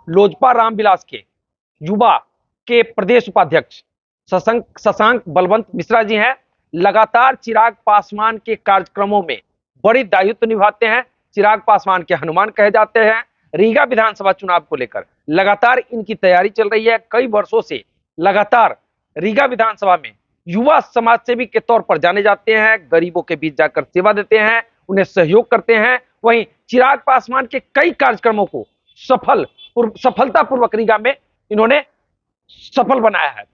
लोजपा रामविलास के युवा के प्रदेश उपाध्यक्ष शशांक बलवंत मिश्रा जी हैं। लगातार चिराग पासवान के कार्यक्रमों में बड़ी दायित्व निभाते हैं। चिराग पासवान के हनुमान कहे जाते हैं। रीगा विधानसभा चुनाव को लेकर लगातार इनकी तैयारी चल रही है। कई वर्षों से लगातार रीगा विधानसभा में युवा समाज सेवी के तौर पर जाने जाते हैं। गरीबों के बीच जाकर सेवा देते हैं, उन्हें सहयोग करते हैं। वहीं चिराग पासवान के कई कार्यक्रमों को सफलतापूर्वक रीगा में इन्होंने सफल बनाया है।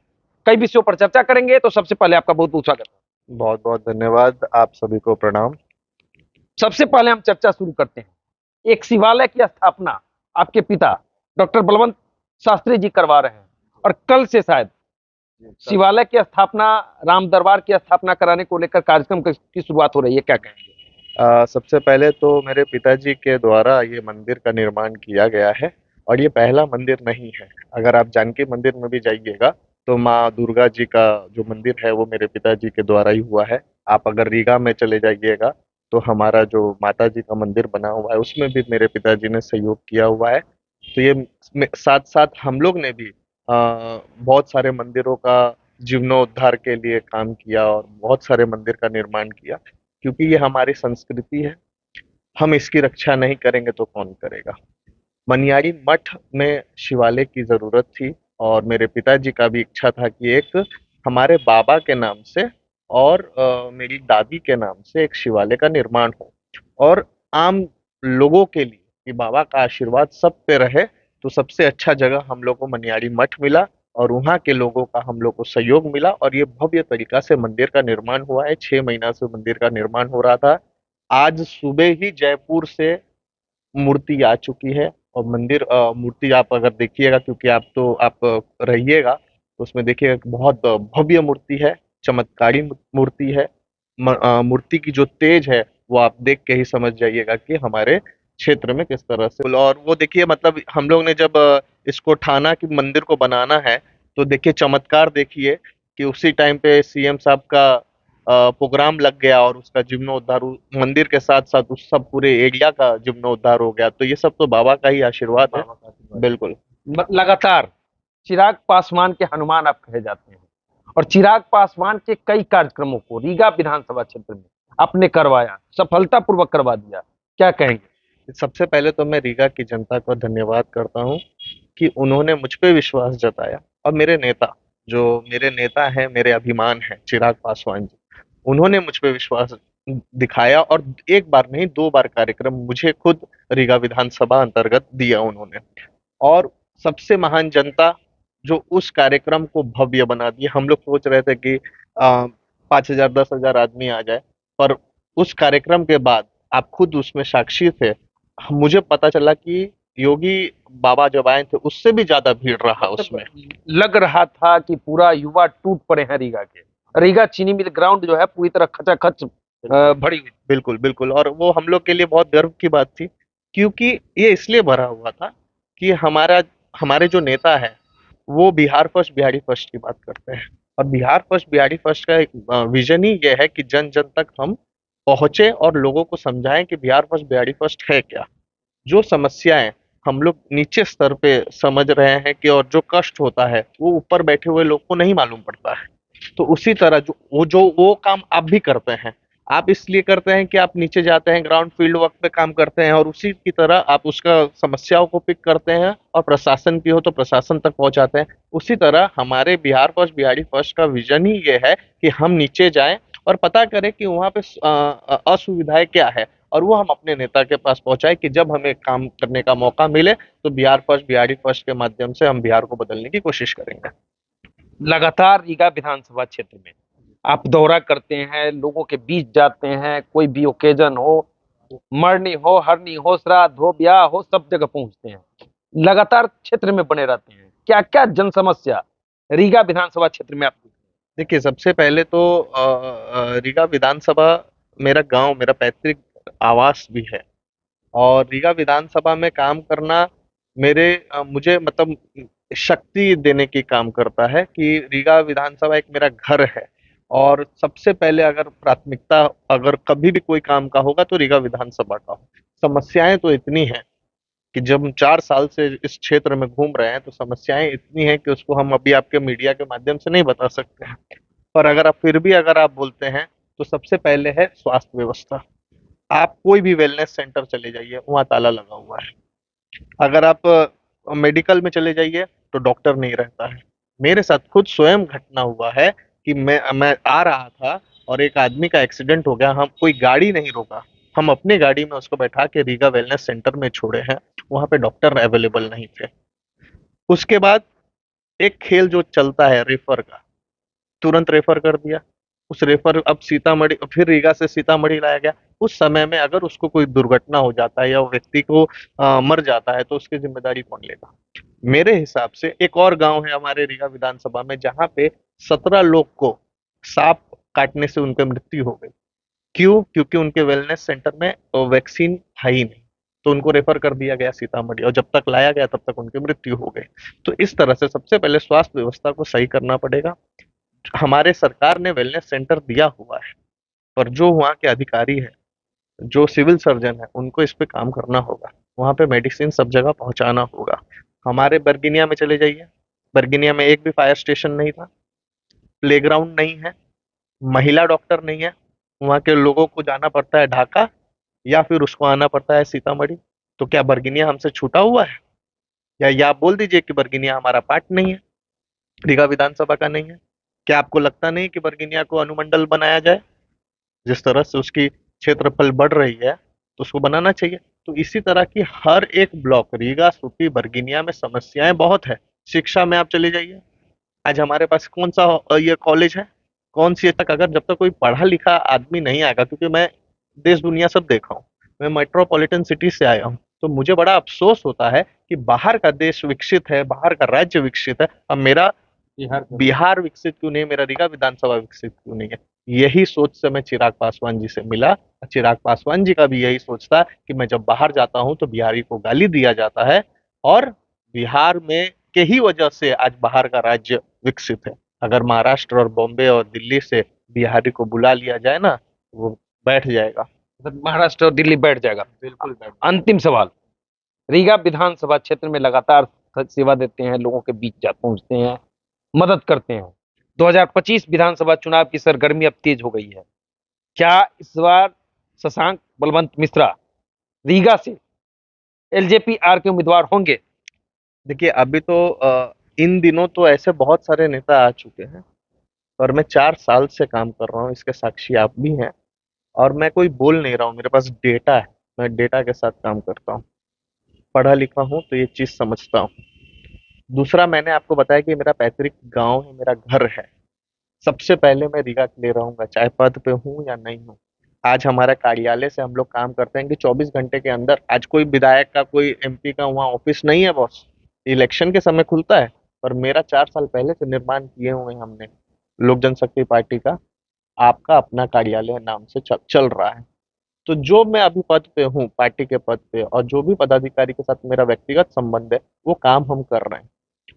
कई विषयों पर चर्चा करेंगे। तो सबसे पहले आपका बहुत बहुत स्वागत है। बहुत बहुत धन्यवाद, आप सभी को प्रणाम। सबसे पहले हम चर्चा शुरू करते हैं। एक शिवालय की स्थापना आपके पिता डॉक्टर बलवंत शास्त्री जी करवा रहे हैं और कल से शायद शिवालय की स्थापना, राम दरबार की स्थापना कराने को लेकर कार्यक्रम की शुरुआत हो रही है, क्या कहेंगे? सबसे पहले तो मेरे पिताजी के द्वारा ये मंदिर का निर्माण किया गया है और ये पहला मंदिर नहीं है। अगर आप जानकी मंदिर में भी जाइएगा तो माँ दुर्गा जी का जो मंदिर है वो मेरे पिताजी के द्वारा ही हुआ है। आप अगर रीगा में चले जाइएगा तो हमारा जो माता जी का मंदिर बना हुआ है उसमें भी मेरे पिताजी ने सहयोग किया हुआ है। तो ये साथ साथ हम लोग ने भी बहुत सारे मंदिरों का जीर्णोद्धार के लिए काम किया और बहुत सारे मंदिर का निर्माण किया, क्योंकि ये हमारी संस्कृति है। हम इसकी रक्षा नहीं करेंगे तो कौन करेगा। मनियारी मठ में शिवालय की जरूरत थी और मेरे पिताजी का भी इच्छा था कि एक हमारे बाबा के नाम से और मेरी दादी के नाम से एक शिवालय का निर्माण हो और आम लोगों के लिए कि बाबा का आशीर्वाद सब पे रहे। तो सबसे अच्छा जगह हम लोग को मनियारी मठ मिला और वहाँ के लोगों का हम लोग को सहयोग मिला और ये भव्य तरीका से मंदिर का निर्माण हुआ है। 6 महीना से मंदिर का निर्माण हो रहा था। आज सुबह ही जयपुर से मूर्ति आ चुकी है और मंदिर मूर्ति आप अगर देखिएगा, क्योंकि आप रहिएगा तो उसमें देखिएगा कि बहुत भव्य मूर्ति है, चमत्कारी मूर्ति है। मूर्ति की जो तेज है वो आप देख के ही समझ जाइएगा कि हमारे क्षेत्र में किस तरह से। और वो देखिए, मतलब हम लोग ने जब इसको ठाना कि मंदिर को बनाना है तो देखिए चमत्कार देखिए कि उसी टाइम पे सीएम साहब का प्रोग्राम लग गया और उसका जीर्णोद्धार मंदिर के साथ साथ उस सब पूरे एरिया का जीर्णोद्धार हो गया। तो ये सब तो बाबा का ही आशीर्वाद है। बिल्कुल। लगातार चिराग पासवान के हनुमान आप कहे जाते हैं और चिराग पासवान के कई कार्यक्रमों को रीगा विधानसभा क्षेत्र में आपने करवाया, सफलतापूर्वक करवा दिया, क्या कहेंगे? सबसे पहले तो मैं रीगा की जनता को धन्यवाद करता हूँ कि उन्होंने मुझ पे विश्वास जताया और मेरे नेता हैं, मेरे अभिमान हैं चिराग पासवान जी, उन्होंने मुझ पे विश्वास दिखाया और एक बार नहीं 2 बार कार्यक्रम मुझे खुद रीगा विधानसभा अंतर्गत दिया उन्होंने। और सबसे महान जनता जो उस कार्यक्रम को भव्य बना दिया। हम लोग सोच रहे थे कि 5,000 10,000 आदमी आ जाए, पर उस कार्यक्रम के बाद आप खुद उसमें साक्षी थे। मुझे पता चला कि योगी बाबा जब आए थे उससे भी ज्यादा भीड़ रहा उसमें। लग रहा था कि पूरा युवा टूट पड़े हैं रीगा के। रीगा चीनी मिल ग्राउंड जो है पूरी तरह खचाखच भरी हुई। बिल्कुल बिल्कुल, और वो हम लोग के लिए बहुत गर्व की बात थी, क्योंकि ये इसलिए भरा हुआ था कि हमारे जो नेता है वो बिहार फर्स्ट बिहारी फर्स्ट की बात करते हैं और बिहार फर्स्ट बिहारी फर्स्ट का एक विजन ही ये है कि जन जन तक हम पहुंचे और लोगों को समझाएं कि बिहार फर्स्ट बिहारी फर्स्ट है क्या। जो समस्याएं हम लोग नीचे स्तर पे समझ रहे हैं कि और जो कष्ट होता है वो ऊपर बैठे हुए लोग को नहीं मालूम पड़ता है। तो उसी तरह जो वो काम आप भी करते हैं, आप इसलिए करते हैं कि आप नीचे जाते हैं, ग्राउंड फील्ड वर्क पे काम करते हैं और उसी की तरह आप उसका समस्याओं को पिक करते हैं और प्रशासन की हो तो प्रशासन तक पहुंचाते हैं। उसी तरह हमारे बिहार फर्स्ट बिहारी फर्स्ट का विजन ही ये है कि हम नीचे जाएं और पता करें कि वहाँ पे असुविधाएं क्या है और वो हम अपने नेता के पास पहुंचाए कि जब हमें काम करने का मौका मिले तो बिहार फर्स्ट बिहारी फर्स्ट के माध्यम से हम बिहार को बदलने की कोशिश करेंगे। लगातार रीगा विधानसभा क्षेत्र में आप दौरा करते हैं, लोगों के बीच जाते हैं, कोई भी ओकेजन हो, मरनी हो, हरनी हो, श्राद्ध हो, ब्याह हो, सब जगह पहुंचते हैं। लगातार क्षेत्र में बने रहते हैं। क्या क्या जन समस्या रीगा विधानसभा क्षेत्र में आप? देखिए, सबसे पहले तो रीगा विधानसभा मेरा गांव, मेरा पैतृक आवास भी है और रीगा विधानसभा में काम करना मुझे मतलब शक्ति देने की काम करता है कि रीगा विधानसभा एक मेरा घर है। और सबसे पहले अगर प्राथमिकता अगर कभी भी कोई काम का होगा तो रीगा विधानसभा का हो। समस्याएं तो इतनी हैं कि जब हम 4 साल से इस क्षेत्र में घूम रहे हैं तो समस्याएं इतनी हैं कि उसको हम अभी आपके मीडिया के माध्यम से नहीं बता सकते हैं। पर अगर आप फिर भी अगर आप बोलते हैं तो सबसे पहले है स्वास्थ्य व्यवस्था। आप कोई भी वेलनेस सेंटर चले जाइए, वहाँ ताला लगा हुआ है। अगर आप मेडिकल में चले जाइए तो डॉक्टर नहीं रहता है। मेरे साथ खुद स्वयं घटना हुआ है कि मैं आ रहा था और एक आदमी का एक्सीडेंट हो गया। हम कोई गाड़ी नहीं रोका, हम अपनी गाड़ी में उसको बैठा के रीगा वेलनेस सेंटर में छोड़े हैं। वहां पे डॉक्टर अवेलेबल नहीं थे। उसके बाद एक खेल जो चलता है रेफर का, तुरंत रेफर कर दिया। उस रेफर अब सीतामढ़ी, फिर रीगा से सीतामढ़ी लाया गया। उस समय में अगर उसको कोई दुर्घटना हो जाता है या वो व्यक्ति को मर जाता है तो उसकी जिम्मेदारी कौन लेगा? मेरे हिसाब से एक और गांव है हमारे रीगा विधानसभा में जहां पे 17 लोग को सांप काटने से उनकी मृत्यु हो गई। क्यों? क्योंकि उनके वेलनेस सेंटर में वैक्सीन था ही नहीं। तो उनको रेफर कर दिया गया सीतामढ़ी, और जब तक लाया गया तब तक उनकी मृत्यु हो गई। तो इस तरह से सबसे पहले स्वास्थ्य व्यवस्था को सही करना पड़ेगा। हमारे सरकार ने वेलनेस सेंटर दिया हुआ है, पर जो वहाँ के अधिकारी है, जो सिविल सर्जन है, उनको इस पे काम करना होगा। वहाँ पे मेडिसिन सब जगह पहुंचाना होगा। हमारे बर्गिनिया में चले जाइए, बर्गिनिया में एक भी फायर स्टेशन नहीं था, प्लेग्राउंड नहीं है, महिला डॉक्टर नहीं है। वहाँ के लोगों को जाना पड़ता है ढाका या फिर उसको आना पड़ता है सीतामढ़ी। तो क्या बर्गिनिया हमसे छूटा हुआ है? या आप बोल दीजिए कि बर्गिनिया हमारा पार्ट नहीं है, रीगा विधानसभा का नहीं है। क्या आपको लगता नहीं कि बर्गिनिया को अनुमंडल बनाया जाए? जिस तरह से उसकी क्षेत्रफल बढ़ रही है तो उसको बनाना चाहिए। तो इसी तरह की हर एक ब्लॉक, रीगा, सुपी, बर्गिनिया में समस्याएं बहुत है। शिक्षा में आप चले जाइए, आज हमारे पास कौन सा ये कॉलेज है, कौन सी तक, अगर जब तक कोई पढ़ा लिखा आदमी नहीं आएगा, क्योंकि मैं देश दुनिया सब देखा हूँ, मैं मेट्रोपॉलिटन सिटी से आया हूँ, तो मुझे बड़ा अफसोस होता है कि बाहर का देश विकसित है, बाहर का राज्य विकसित है, अब मेरा बिहार विकसित क्यों नहीं है, मेरा रीगा विधानसभा विकसित क्यों नहीं है? यही सोच से मैं चिराग पासवान जी से मिला। चिराग पासवान जी का भी यही सोच था कि मैं जब बाहर जाता हूं तो बिहारी को गाली दिया जाता है, और बिहार में के ही वजह से आज बाहर का राज्य विकसित है। अगर महाराष्ट्र और बॉम्बे और दिल्ली से बिहारी को बुला लिया जाए ना, वो बैठ जाएगा। मतलब महाराष्ट्र और दिल्ली बैठ जाएगा। बिल्कुल बैठ। अंतिम सवाल, रीगा विधानसभा क्षेत्र में लगातार सेवा देते हैं, लोगों के बीच जा पहुंचते हैं, मदद करते हैं। 2025 विधानसभा चुनाव की सरगर्मी अब तेज हो गई है। क्या इस बार शशांक बलवंत मिश्रा रीगा से एलजेपी आर के उम्मीदवार होंगे? देखिए, अभी तो इन दिनों तो ऐसे बहुत सारे नेता आ चुके हैं, और मैं 4 साल से काम कर रहा हूँ, इसके साक्षी आप भी हैं। और मैं कोई बोल नहीं रहा हूँ, मेरे पास डेटा है, मैं डेटा के साथ काम करता हूँ, पढ़ा लिखा हूँ तो ये चीज समझता हूँ। दूसरा, मैंने आपको बताया कि मेरा पैतृक गांव है, मेरा घर है। सबसे पहले मैं रीगा के लिए रहूंगा, चाहे पद पे हूँ या नहीं हूँ। आज हमारे कार्यालय से हम लोग काम करते हैं कि 24 घंटे के अंदर, आज कोई विधायक का, कोई एमपी का वहाँ ऑफिस नहीं है बॉस, इलेक्शन के समय खुलता है। पर मेरा 4 साल पहले से निर्माण किए हुए हैं हमने, लोक जनशक्ति पार्टी का आपका अपना कार्यालय नाम से चल रहा है। तो जो मैं अभी पद पे हूँ, पार्टी के पद पे, और जो भी पदाधिकारी के साथ मेरा व्यक्तिगत संबंध है, वो काम हम कर रहे हैं,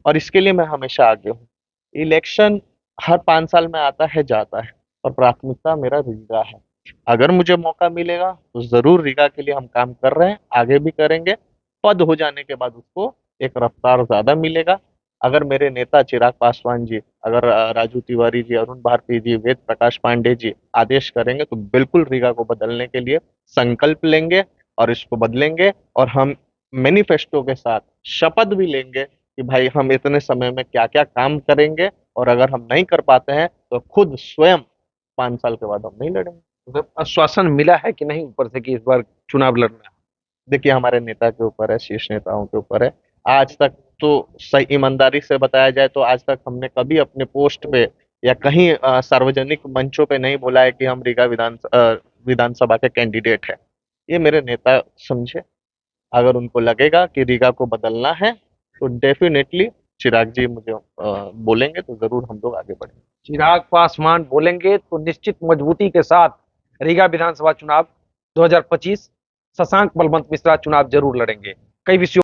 और इसके लिए मैं हमेशा आगे हूँ। इलेक्शन हर 5 साल में आता है जाता है, और प्राथमिकता मेरा रीगा है। अगर मुझे मौका मिलेगा तो जरूर रीगा के लिए हम काम कर रहे हैं, आगे भी करेंगे। पद हो जाने के बाद उसको एक रफ्तार ज्यादा मिलेगा। अगर मेरे नेता चिराग पासवान जी, अगर राजू तिवारी जी, अरुण भारती जी, वेद प्रकाश पांडे जी आदेश करेंगे तो बिल्कुल रीगा को बदलने के लिए संकल्प लेंगे और इसको बदलेंगे। और हम मैनिफेस्टो के साथ शपथ भी लेंगे कि भाई हम इतने समय में क्या क्या काम करेंगे, और अगर हम नहीं कर पाते हैं तो खुद स्वयं 5 साल के बाद हम नहीं लड़ेंगे। मतलब आश्वासन मिला है कि नहीं ऊपर से कि इस बार चुनाव लड़ना है? देखिए, हमारे नेता के ऊपर है, शीर्ष नेताओं के ऊपर है। आज तक तो सही ईमानदारी से बताया जाए तो आज तक हमने कभी अपने पोस्ट पे या कहीं सार्वजनिक मंचों पे नहीं बोला है कि हम रीगा विधानसभा के कैंडिडेट है। ये मेरे नेता समझे। अगर उनको लगेगा कि रीगा को बदलना है तो डेफिनेटली चिराग जी मुझे बोलेंगे तो जरूर हम लोग आगे बढ़ेंगे। चिराग पासवान बोलेंगे तो निश्चित मजबूती के साथ रीगा विधानसभा चुनाव 2025 शशांक बलवंत मिश्रा चुनाव जरूर लड़ेंगे। कई विषयों